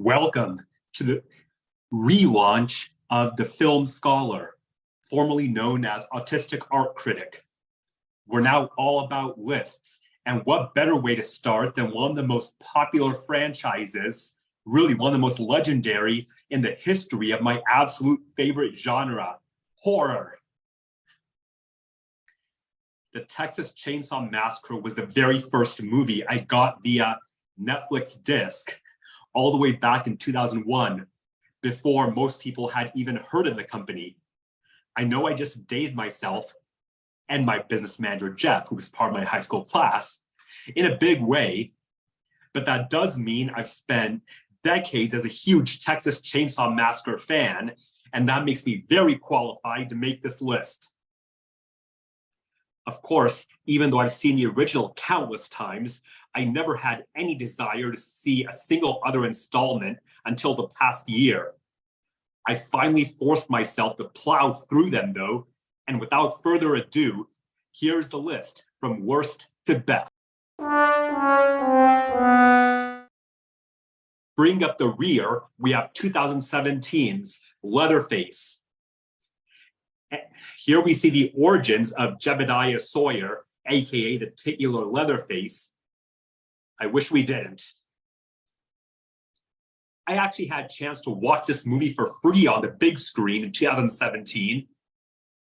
Welcome to the relaunch of The Film Scholar, formerly known as Autistic Art Critic. We're now all about lists, and what better way to start than one of the most popular franchises, really one of the most legendary in the history of my absolute favorite genre, horror. The Texas Chainsaw Massacre was the very first movie I got via Netflix disc all the way back in 2001, before most people had even heard of the company. I know I just dated myself and my business manager, Jeff, who was part of my high school class, in a big way, but that does mean I've spent decades as a huge Texas Chainsaw Massacre fan, and that makes me very qualified to make this list. Of course, even though I've seen the original countless times, I never had any desire to see a single other installment until the past year. I finally forced myself to plow through them though, and without further ado, here's the list from worst to best. Bring up the rear, we have 2017's Leatherface. Here we see the origins of Jebediah Sawyer, aka the titular Leatherface. I wish we didn't. I actually had a chance to watch this movie for free on the big screen in 2017.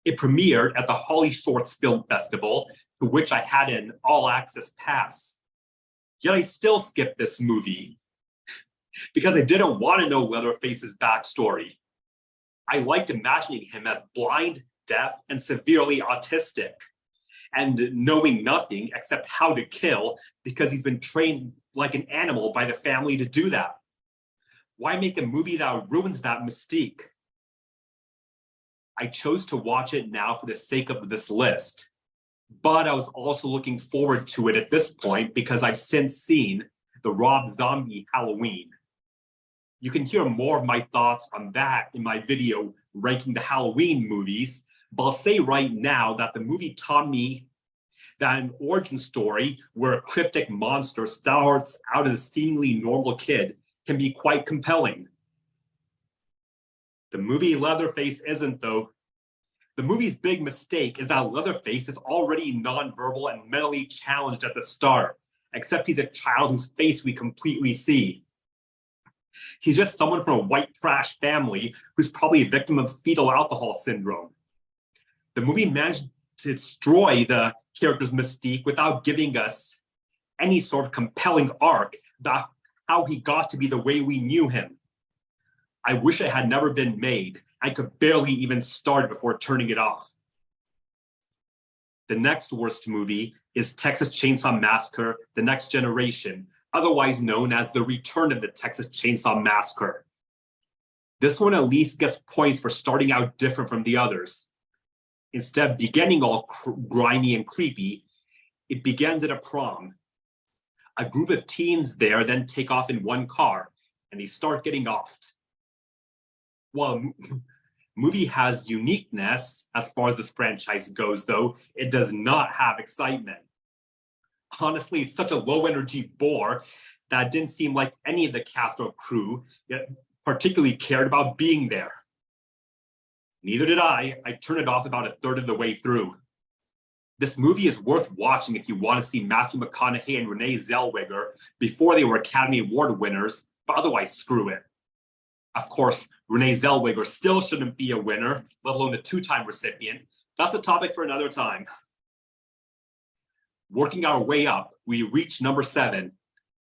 It premiered at the Holly Shorts Film Festival, to which I had an all-access pass. Yet I still skipped this movie because I didn't want to know Leatherface's backstory. I liked imagining him as blind, deaf, and severely autistic, and knowing nothing except how to kill because he's been trained like an animal by the family to do that. Why make a movie that ruins that mystique? I chose to watch it now for the sake of this list, but I was also looking forward to it at this point because I've since seen the Rob Zombie Halloween. You can hear more of my thoughts on that in my video ranking the Halloween movies, but I'll say right now that the movie taught me that an origin story where a cryptic monster starts out as a seemingly normal kid can be quite compelling. The movie Leatherface isn't, though. The movie's big mistake is that Leatherface is already nonverbal and mentally challenged at the start, except he's a child whose face we completely see. He's just someone from a white trash family who's probably a victim of fetal alcohol syndrome. The movie managed to destroy the character's mystique without giving us any sort of compelling arc about how he got to be the way we knew him. I wish it had never been made. I could barely even start before turning it off. The next worst movie is Texas Chainsaw Massacre: The Next Generation, otherwise known as The Return of the Texas Chainsaw Massacre. This one at least gets points for starting out different from the others. Instead of beginning all grimy and creepy, it begins at a prom. A group of teens there then take off in one car, and they start getting offed. While the movie has uniqueness as far as this franchise goes, though, it does not have excitement. Honestly, it's such a low-energy bore that it didn't seem like any of the cast or crew particularly cared about being there. Neither did I. I turned it off about a third of the way through. This movie is worth watching if you want to see Matthew McConaughey and Renee Zellweger before they were Academy Award winners, but otherwise, screw it. Of course, Renee Zellweger still shouldn't be a winner, let alone a two-time recipient. That's a topic for another time. Working our way up, we reach number 7,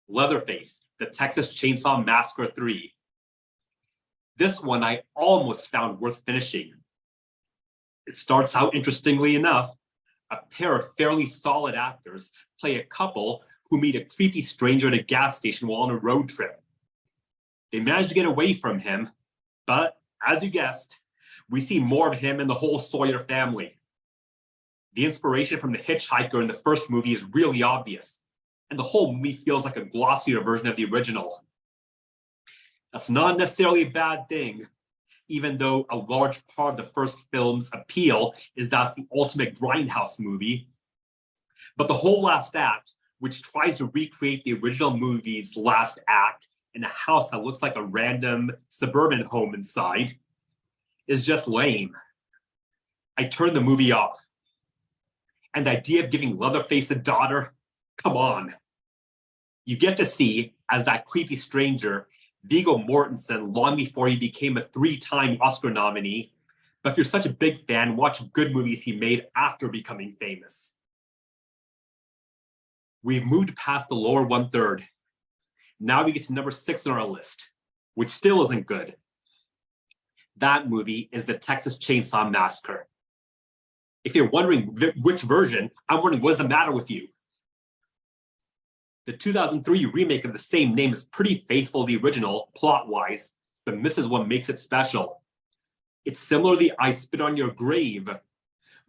Leatherface, The Texas Chainsaw Massacre 3. This one I almost found worth finishing. It starts out interestingly enough. A pair of fairly solid actors play a couple who meet a creepy stranger at a gas station while on a road trip. They manage to get away from him, but as you guessed, we see more of him and the whole Sawyer family. The inspiration from the hitchhiker in the first movie is really obvious, and the whole movie feels like a glossier version of the original. That's not necessarily a bad thing, even though a large part of the first film's appeal is that it's the ultimate grindhouse movie. But the whole last act, which tries to recreate the original movie's last act, in a house that looks like a random suburban home inside is just lame. I turned the movie off. And the idea of giving Leatherface a daughter, come on. You get to see, as that creepy stranger, Viggo Mortensen long before he became a 3-time Oscar nominee. But if you're such a big fan, watch good movies he made after becoming famous. We've moved past the lower 1/3. Now we get to number 6 on our list, which still isn't good. That movie is the Texas Chainsaw Massacre. If you're wondering which version, I'm wondering what's the matter with you? The 2003 remake of the same name is pretty faithful to the original, plot-wise, but misses what makes it special. It's similar to the I Spit on Your Grave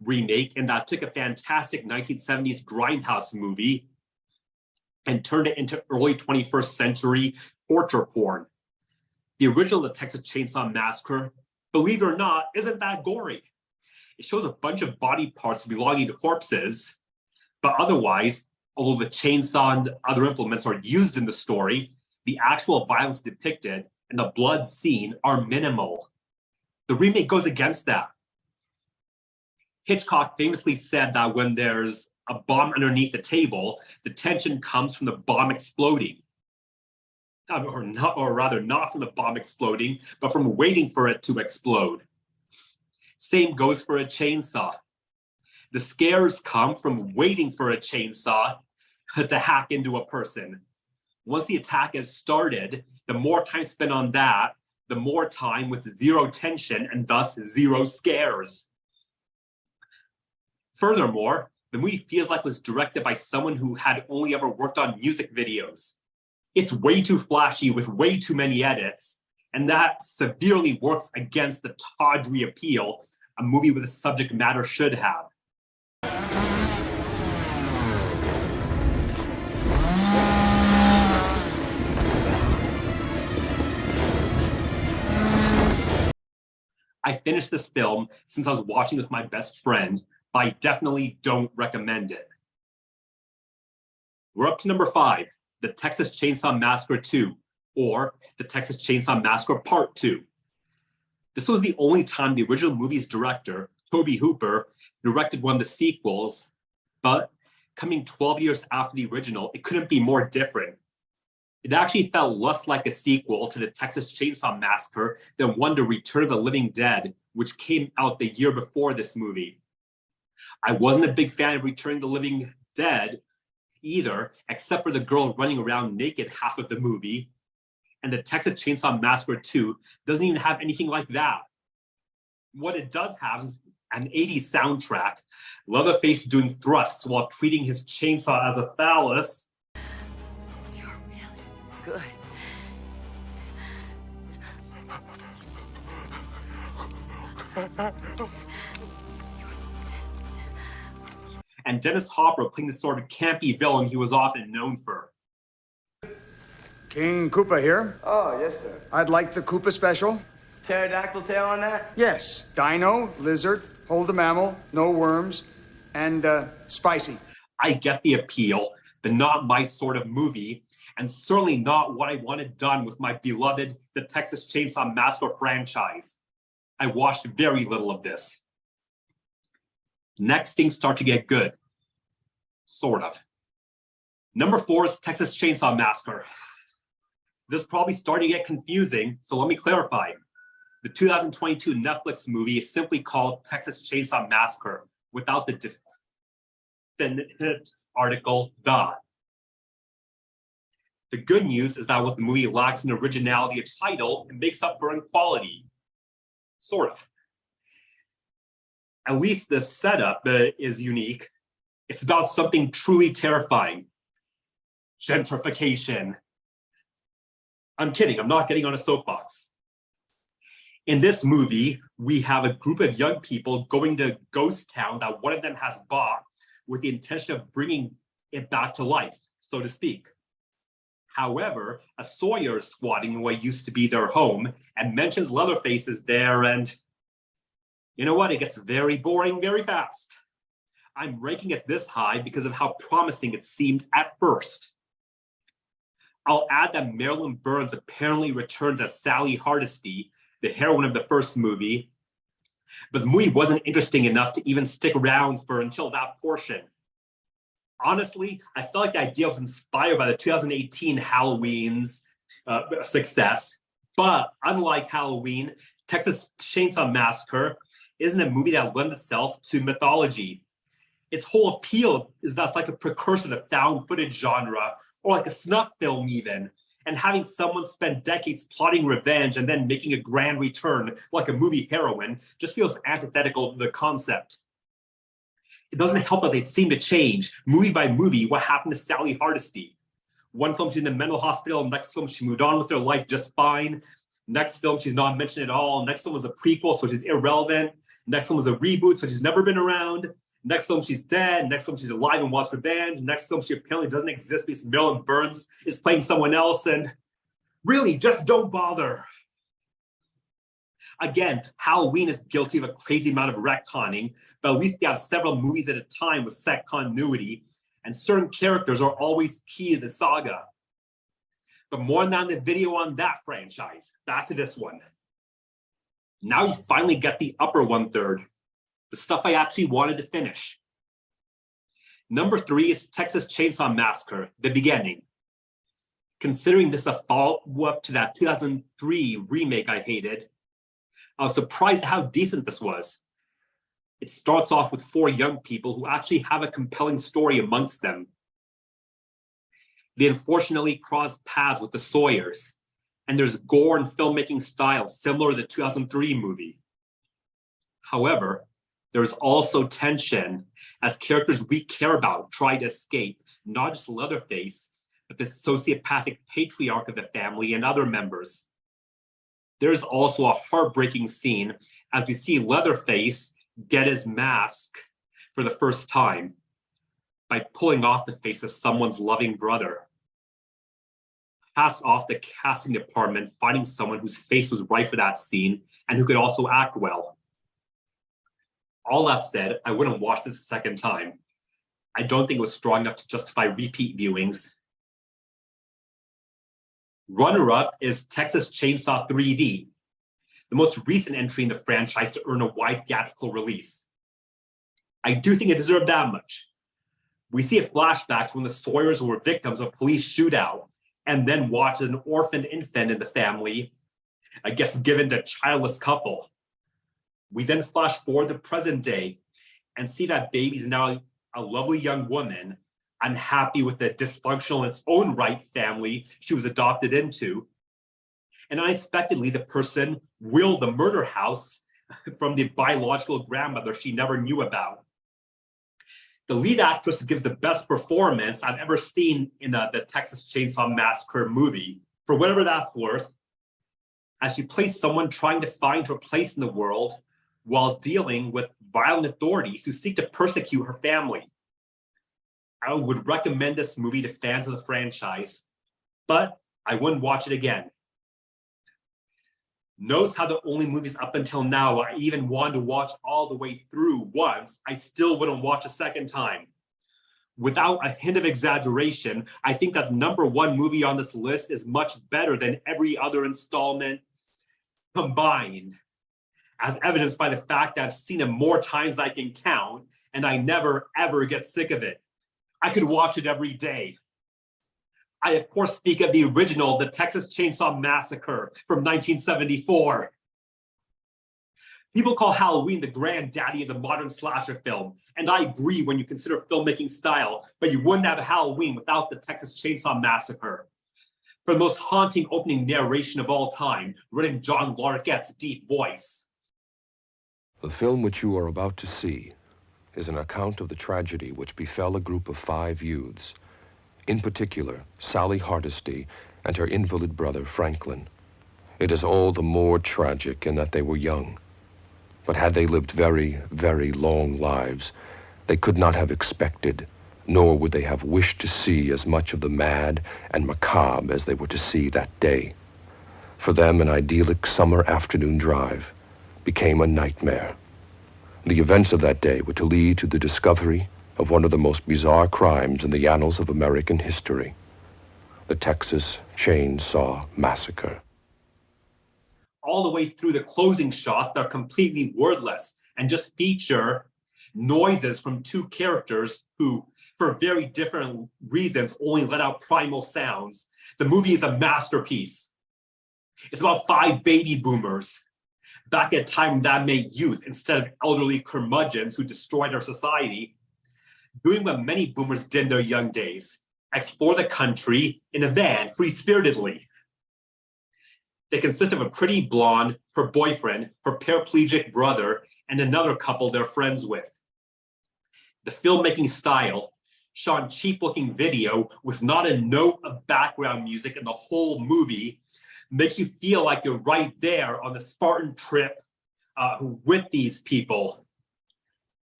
remake, and that took a fantastic 1970s grindhouse movie and turned it into early 21st century torture porn. The original The Texas Chainsaw Massacre, believe it or not, isn't that gory. It shows a bunch of body parts belonging to corpses, but otherwise, although the chainsaw and other implements are used in the story, the actual violence depicted and the blood seen are minimal. The remake goes against that. Hitchcock famously said that when there's a bomb underneath the table, the tension comes from the bomb exploding. Or rather, not from the bomb exploding, but from waiting for it to explode. Same goes for a chainsaw. The scares come from waiting for a chainsaw to hack into a person. Once the attack has started, the more time spent on that, the more time with zero tension and thus zero scares. Furthermore, the movie feels like it was directed by someone who had only ever worked on music videos. It's way too flashy with way too many edits, and that severely works against the tawdry appeal a movie with a subject matter should have. I finished this film since I was watching with my best friend, but I definitely don't recommend it. We're up to number 5, The Texas Chainsaw Massacre 2, or The Texas Chainsaw Massacre Part 2. This was the only time the original movie's director, Tobe Hooper, directed one of the sequels, but coming 12 years after the original, it couldn't be more different. It actually felt less like a sequel to the Texas Chainsaw Massacre than one to Return of the Living Dead, which came out the year before this movie. I wasn't a big fan of Return of the Living Dead either, except for the girl running around naked half of the movie. And the Texas Chainsaw Massacre 2 doesn't even have anything like that. What it does have is an 80s soundtrack, Leatherface doing thrusts while treating his chainsaw as a phallus. You're really good. And Dennis Hopper playing the sort of campy villain he was often known for. King Koopa here. Oh, yes, sir. I'd like the Koopa special. Pterodactyl tail on that? Yes. Dino, lizard, hold the mammal, no worms, and spicy. I get the appeal, but not my sort of movie, and certainly not what I wanted done with my beloved The Texas Chainsaw Massacre franchise. I watched very little of this. Next, things start to get good. Sort of. Number 4 is Texas Chainsaw Massacre. This is probably starting to get confusing, so let me clarify. The 2022 Netflix movie is simply called Texas Chainsaw Massacre, without the definite article, the. The good news is that what the movie lacks in originality of title, it makes up for in quality. Sort of. At least the setup is unique. It's about something truly terrifying. Gentrification. I'm kidding, I'm not getting on a soapbox. In this movie, we have a group of young people going to a ghost town that one of them has bought with the intention of bringing it back to life, so to speak. However, a Sawyer is squatting in what used to be their home and mentions Leatherface is there, and you know what? It gets very boring very fast. I'm ranking it this high because of how promising it seemed at first. I'll add that Marilyn Burns apparently returns as Sally Hardesty, the heroine of the first movie, but the movie wasn't interesting enough to even stick around for until that portion. Honestly, I felt like the idea was inspired by the 2018 Halloween's success, but unlike Halloween, Texas Chainsaw Massacre isn't a movie that lends itself to mythology. Its whole appeal is that it's like a precursor to found footage genre, or like a snuff film even, and having someone spend decades plotting revenge and then making a grand return like a movie heroine just feels antithetical to the concept. It doesn't help that they seem to change, movie by movie, what happened to Sally Hardesty. One film she's in a mental hospital, next film she moved on with her life just fine. Next film she's not mentioned at all. Next film was a prequel, so she's irrelevant. Next film was a reboot, so she's never been around. Next film she's dead. Next film she's alive and wants revenge. Next film she apparently doesn't exist because Marilyn Burns is playing someone else. And really, just don't bother. Again, Halloween is guilty of a crazy amount of retconning, but at least they have several movies at a time with set continuity, and certain characters are always key to the saga. But more on that in the video on that franchise. Back to this one. Now you finally get the upper 1/3, the stuff I actually wanted to finish. Number 3 is Texas Chainsaw Massacre, The Beginning. Considering this a follow-up to that 2003 remake I hated, I was surprised at how decent this was. It starts off with 4 young people who actually have a compelling story amongst them. They unfortunately cross paths with the Sawyers, and there's gore and filmmaking style similar to the 2003 movie. However, there's also tension as characters we care about try to escape, not just Leatherface, but the sociopathic patriarch of the family and other members. There's also a heartbreaking scene as we see Leatherface get his mask for the first time by pulling off the face of someone's loving brother. Hats off the casting department finding someone whose face was right for that scene and who could also act well. All that said, I wouldn't watch this a second time. I don't think it was strong enough to justify repeat viewings. Runner-up is Texas Chainsaw 3D, the most recent entry in the franchise to earn a wide theatrical release. I do think it deserved that much. We see a flashback to when the Sawyers were victims of a police shootout, and then watch as an orphaned infant in the family gets given to a childless couple. We then flash forward to present day and see that baby is now a lovely young woman, unhappy with the dysfunctional in its own right family she was adopted into. And unexpectedly, the person willed the murder house from the biological grandmother she never knew about. The lead actress gives the best performance I've ever seen in the Texas Chainsaw Massacre movie, for whatever that's worth, as she plays someone trying to find her place in the world while dealing with violent authorities who seek to persecute her family. I would recommend this movie to fans of the franchise, but I wouldn't watch it again. Notice how the only movies up until now I even wanted to watch all the way through once, I still wouldn't watch a second time. Without a hint of exaggeration, I think that the number 1 movie on this list is much better than every other installment combined, as evidenced by the fact that I've seen it more times than I can count, and I never, ever get sick of it. I could watch it every day. I, of course, speak of the original, the Texas Chainsaw Massacre from 1974. People call Halloween the granddaddy of the modern slasher film, and I agree when you consider filmmaking style, but you wouldn't have Halloween without the Texas Chainsaw Massacre. For the most haunting opening narration of all time, written in John Larroquette's deep voice. The film which you are about to see is an account of the tragedy which befell a group of 5 youths, in particular, Sally Hardesty and her invalid brother, Franklin. It is all the more tragic in that they were young. But had they lived very, very long lives, they could not have expected, nor would they have wished to see as much of the mad and macabre as they were to see that day. For them, an idyllic summer afternoon drive became a nightmare. The events of that day were to lead to the discovery of one of the most bizarre crimes in the annals of American history. the Texas Chainsaw Massacre. All the way through the closing shots that are completely wordless and just feature noises from two characters who, for very different reasons, only let out primal sounds. The movie is a masterpiece. It's about 5 baby boomers back at a time that made youth instead of elderly curmudgeons who destroyed our society, doing what many boomers did in their young days: explore the country in a van free-spiritedly. They consist of a pretty blonde, her boyfriend, her paraplegic brother, and another couple they're friends with. The filmmaking style, shot in cheap-looking video with not a note of background music in the whole movie, makes you feel like you're right there on the Spartan trip with these people.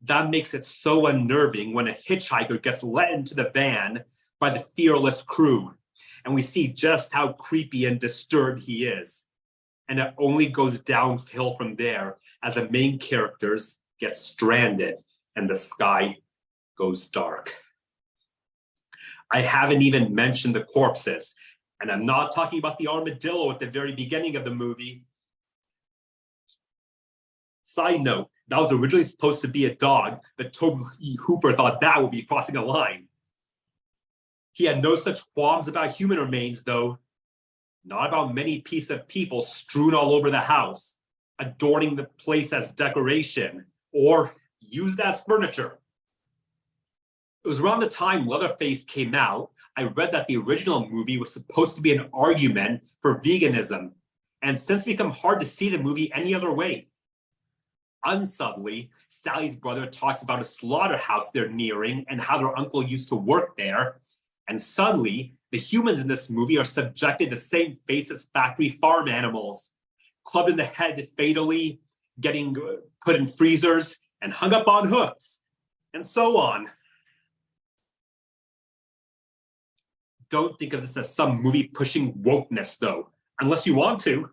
That makes it so unnerving when a hitchhiker gets let into the van by the fearless crew, and we see just how creepy and disturbed he is. And it only goes downhill from there as the main characters get stranded and the sky goes dark. I haven't even mentioned the corpses, and I'm not talking about the armadillo at the very beginning of the movie. Side note, that was originally supposed to be a dog, but Tobe Hooper thought that would be crossing a line. He had no such qualms about human remains, though. Not about many pieces of people strewn all over the house, adorning the place as decoration, or used as furniture. It was around the time Leatherface came out, I read that the original movie was supposed to be an argument for veganism, and since become hard to see the movie any other way. Unsubtly, Sally's brother talks about a slaughterhouse they're nearing and how their uncle used to work there, and suddenly, the humans in this movie are subjected to the same fates as factory farm animals, clubbed in the head fatally, getting put in freezers, and hung up on hooks, and so on. Don't think of this as some movie pushing wokeness, though, unless you want to.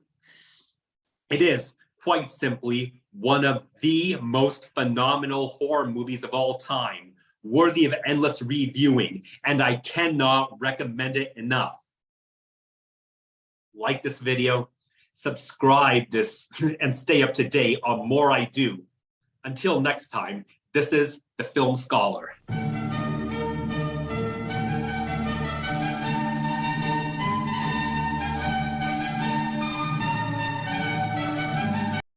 It is, quite simply, one of the most phenomenal horror movies of all time, worthy of endless reviewing, and I cannot recommend it enough. Like this video, subscribe this, and stay up to date on more I do. Until next time, this is The Film Scholar.